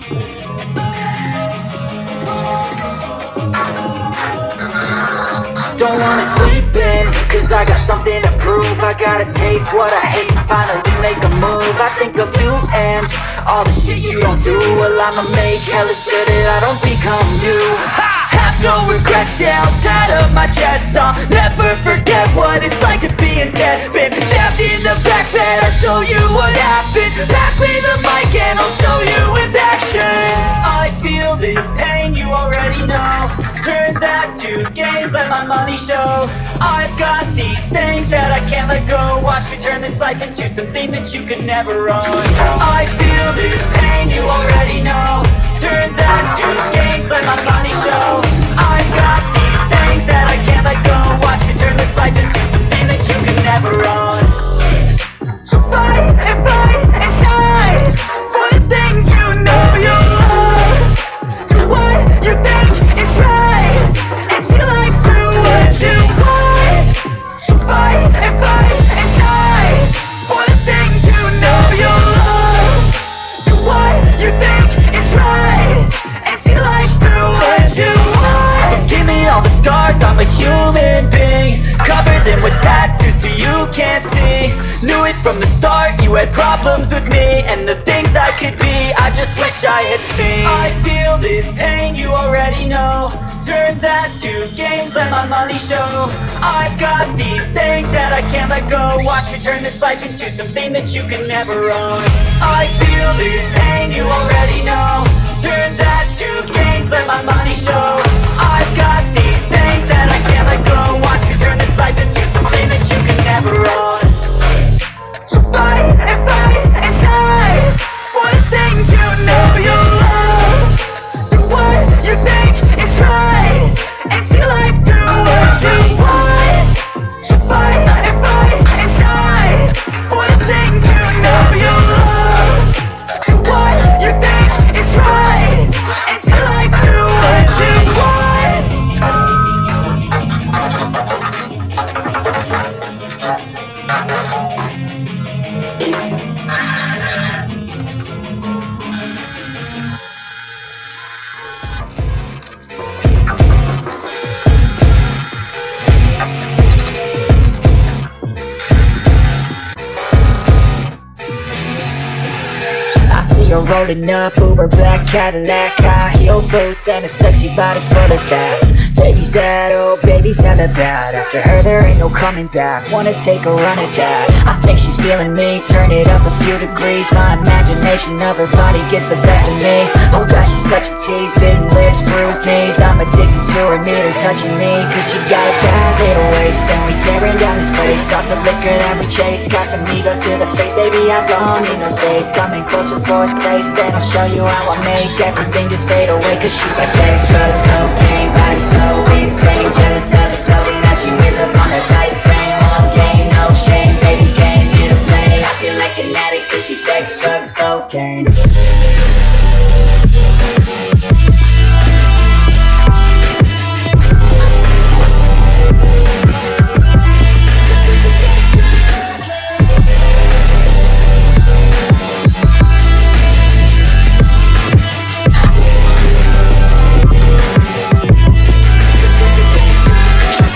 Don't wanna sleep in, cause I got something to prove. I gotta take what I hate and finally make a move. I think of you and all the shit you don't do. Well, I'ma make hella sure that I don't become you. Have no regrets, yeah, I'll tie up my chest. I'll never forget what it's like to be in debt. Been stabbed in the back bed, I'll show you what happened. Pass me the mic and I'll show you with action. I feel this pain, you already know. Turn that to gains, let my money show. I've got these things that I can't let go. Watch me turn this life into something that you could never own. I feel this pain, you already know. Turn that to gains, let my money show. I've got these things that I can't let go. Watch me turn this life into something that you could never own. So fight and die for the things you know you love. Do what you think is right, and your life do what you want. So fight and die for the things you know you love. Do what you think is right, and your life do what you want. So give me all the scars, I'm a human being. Cover them with tattoos so you can't see. Knew it from the start, you had problems with me and the things I could be, I just wish I had seen. I feel this pain, you already know. Turn that to gains, let my money show. I've got these things that I can't let go. Watch me turn this life into something that you can never own. I feel this pain, you already know. Turn that to gains, let my money show. I've got these things that I can't let go. Watch me turn this life into something that you can never own. So fight and die for the things you know you love. Do what you think is right, and your life do what you want. So fight and die for the things you know you love. Do what you think is right, and your life do what you want. I see her rolling up, Uber black Cadillac, high heel boots and a sexy body full of tats. Baby's bad, oh baby's hella bad. After her there ain't no coming back. Wanna take a run at that. I think she's feeling me, turn it up a few degrees. My imagination of her body gets the best of me. Oh gosh, she's such a tease, bitten lips, bruised knees. I'm addicted to her, need her touching me, cause she got a bad little waist. And we tearing down this place, off the liquor that we chase. Got some egos to the face, baby I don't need no space. Coming closer for a taste, and I'll show you how I make everything just fade away. Cause she's like sex, drugs, cocaine, body so insane. Jealous of the clothing that she wears up on her tight frame. All game, no shame, baby came here to play. I feel like an addict cause she's sex, drugs, cocaine.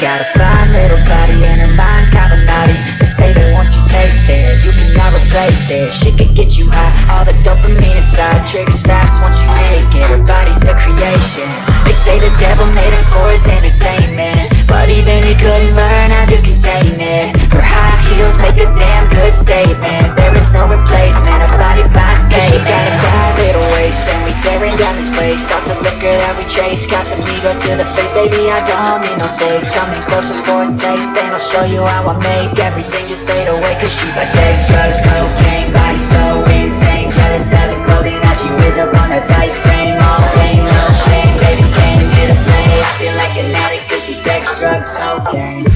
Got a fine little body and her mind's kinda naughty. They say that once you taste it, you cannot replace it. She could get you high, all the dopamine inside triggers fast once she's naked. Her body's a creation. They say the devil made her for his entertainment, but even he couldn't learn how to contain it. Her high heels make a damn good statement. There is no replacement, her body by Satan. She got a bad little waist, and we tearing down this place. Off the liquor that we chase, got some egos to the face. Baby, I don't need no space. Coming closer for a taste, and I'll show you how I make everything just fade away. Cause she's like sex, drugs, cocaine, body so insane. Jealous of the clothing that she wears up on her tight frame. All game, no shame, baby came here to play. I feel like an addict cause she's sex, drugs, cocaine.